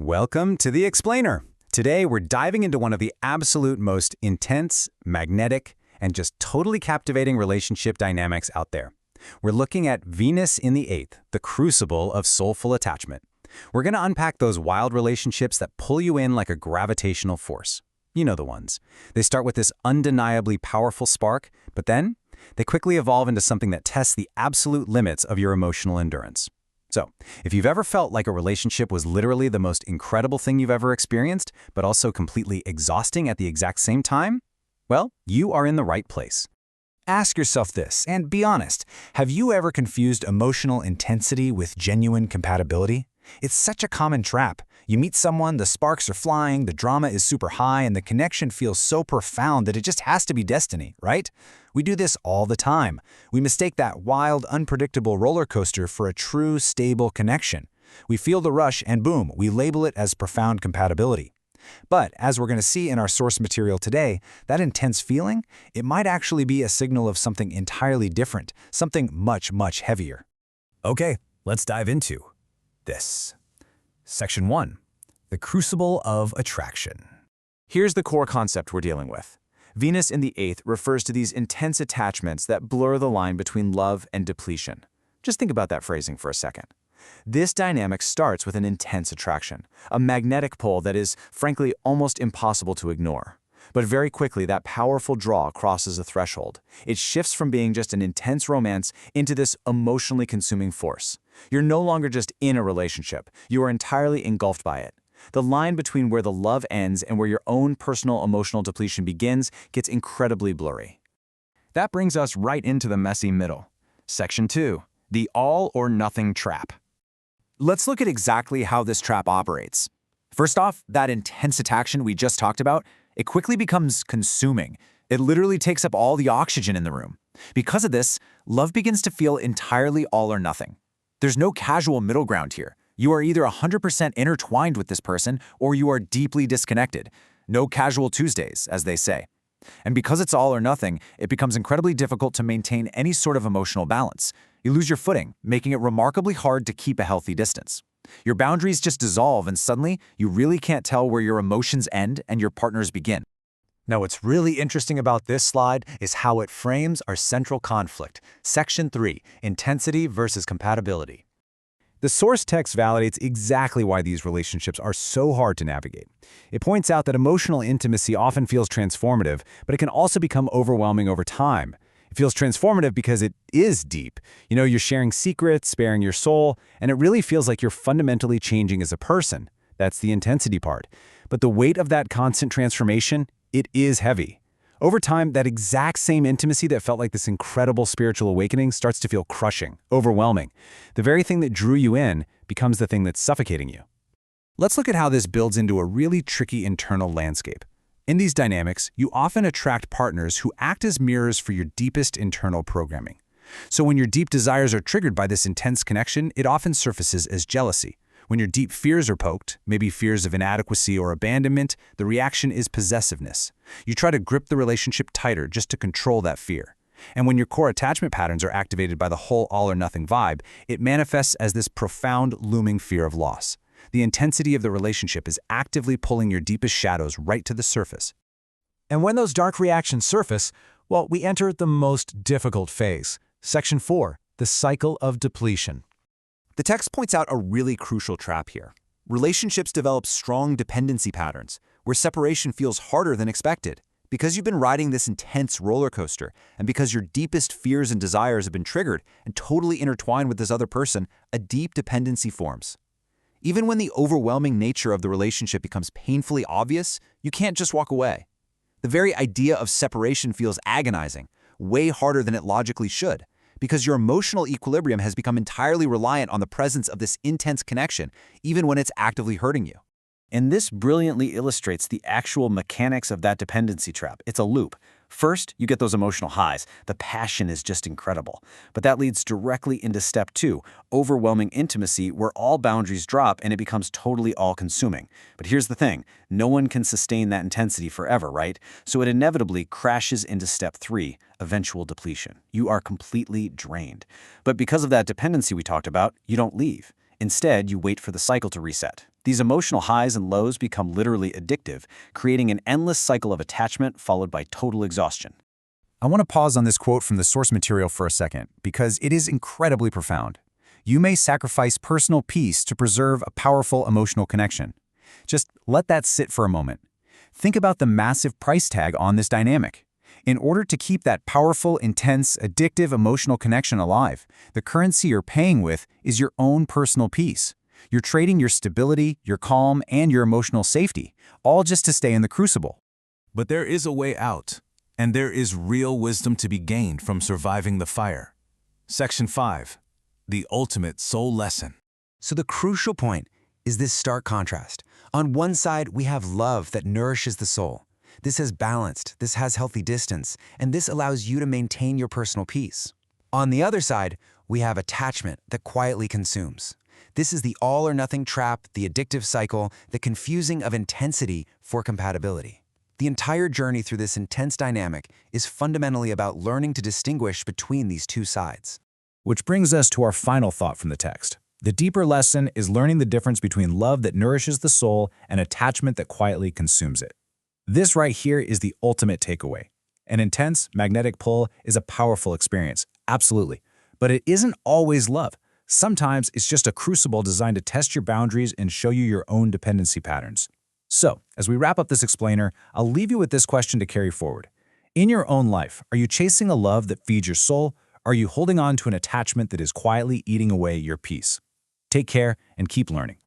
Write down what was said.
Welcome to The Explainer. Today, we're diving into one of the absolute most intense, magnetic, and just totally captivating relationship dynamics out there. We're looking at Venus in the 8th, the crucible of soulful attachment. We're going to unpack those wild relationships that pull you in like a gravitational force. You know the ones. They start with this undeniably powerful spark, but then they quickly evolve into something that tests the absolute limits of your emotional endurance. So, if you've ever felt like a relationship was literally the most incredible thing you've ever experienced, but also completely exhausting at the exact same time, well, you are in the right place. Ask yourself this, and be honest. Have you ever confused emotional intensity with genuine compatibility? It's such a common trap. You meet someone, the sparks are flying, the drama is super high, and the connection feels so profound that it just has to be destiny, right? We do this all the time. We mistake that wild, unpredictable roller coaster for a true, stable connection. We feel the rush, and boom, we label it as profound compatibility. But, as we're going to see in our source material today, that intense feeling, it might actually be a signal of something entirely different, something much, much heavier. Okay, let's dive into this. Section 1. The Crucible of Attraction. Here's the core concept we're dealing with. Venus in the 8th refers to these intense attachments that blur the line between love and depletion. Just think about that phrasing for a second. This dynamic starts with an intense attraction, a magnetic pull that is, frankly, almost impossible to ignore. But very quickly, that powerful draw crosses a threshold. It shifts from being just an intense romance into this emotionally consuming force. You're no longer just in a relationship. You are entirely engulfed by it. The line between where the love ends and where your own personal emotional depletion begins gets incredibly blurry. That brings us right into the messy middle. Section 2. The all-or-nothing trap. Let's look at exactly how this trap operates. First off, that intense attraction we just talked about, it quickly becomes consuming. It literally takes up all the oxygen in the room. Because of this, love begins to feel entirely all or nothing. There's no casual middle ground here. You are either 100% intertwined with this person or you are deeply disconnected. No casual Tuesdays, as they say. And because it's all or nothing, it becomes incredibly difficult to maintain any sort of emotional balance. You lose your footing, making it remarkably hard to keep a healthy distance. Your boundaries just dissolve, and suddenly, you really can't tell where your emotions end and your partners begin. Now, what's really interesting about this slide is how it frames our central conflict. Section 3, Intensity versus Compatibility. The source text validates exactly why these relationships are so hard to navigate. It points out that emotional intimacy often feels transformative, but it can also become overwhelming over time. It feels transformative because it is deep. You're sharing secrets, baring your soul, and it really feels like you're fundamentally changing as a person. That's the intensity part. But the weight of that constant transformation, it is heavy. Over time, that exact same intimacy that felt like this incredible spiritual awakening starts to feel crushing, overwhelming. The very thing that drew you in becomes the thing that's suffocating you. Let's look at how this builds into a really tricky internal landscape. In these dynamics, you often attract partners who act as mirrors for your deepest internal programming. So when your deep desires are triggered by this intense connection, it often surfaces as jealousy. When your deep fears are poked, maybe fears of inadequacy or abandonment, the reaction is possessiveness. You try to grip the relationship tighter just to control that fear. And when your core attachment patterns are activated by the whole all-or-nothing vibe, it manifests as this profound, looming fear of loss. The intensity of the relationship is actively pulling your deepest shadows right to the surface. And when those dark reactions surface, well, we enter the most difficult phase. Section 4, The Cycle of Depletion. The text points out a really crucial trap here. Relationships develop strong dependency patterns, where separation feels harder than expected. Because you've been riding this intense roller coaster, and because your deepest fears and desires have been triggered and totally intertwined with this other person, a deep dependency forms. Even when the overwhelming nature of the relationship becomes painfully obvious, you can't just walk away. The very idea of separation feels agonizing, way harder than it logically should, because your emotional equilibrium has become entirely reliant on the presence of this intense connection, even when it's actively hurting you. And this brilliantly illustrates the actual mechanics of that dependency trap. It's a loop. First, you get those emotional highs. The passion is just incredible. But that leads directly into step 2, overwhelming intimacy, where all boundaries drop and it becomes totally all-consuming. But here's the thing. No one can sustain that intensity forever, right? So it inevitably crashes into step 3, eventual depletion. You are completely drained. But because of that dependency we talked about, you don't leave. Instead, you wait for the cycle to reset. These emotional highs and lows become literally addictive, creating an endless cycle of attachment followed by total exhaustion. I want to pause on this quote from the source material for a second, because it is incredibly profound. You may sacrifice personal peace to preserve a powerful emotional connection. Just let that sit for a moment. Think about the massive price tag on this dynamic. In order to keep that powerful, intense, addictive emotional connection alive, the currency you're paying with is your own personal peace. You're trading your stability, your calm, and your emotional safety, all just to stay in the crucible. But there is a way out, and there is real wisdom to be gained from surviving the fire. Section 5. The ultimate soul lesson. So the crucial point is this stark contrast. On one side, we have love that nourishes the soul. This has balanced, this has healthy distance, and this allows you to maintain your personal peace. On the other side, we have attachment that quietly consumes. This is the all-or-nothing trap, the addictive cycle, the confusing of intensity for compatibility. The entire journey through this intense dynamic is fundamentally about learning to distinguish between these two sides. Which brings us to our final thought from the text. The deeper lesson is learning the difference between love that nourishes the soul and attachment that quietly consumes it. This right here is the ultimate takeaway. An intense magnetic pull is a powerful experience, absolutely. But it isn't always love. Sometimes it's just a crucible designed to test your boundaries and show you your own dependency patterns. So, as we wrap up this explainer, I'll leave you with this question to carry forward. In your own life, are you chasing a love that feeds your soul? Or are you holding on to an attachment that is quietly eating away your peace? Take care and keep learning.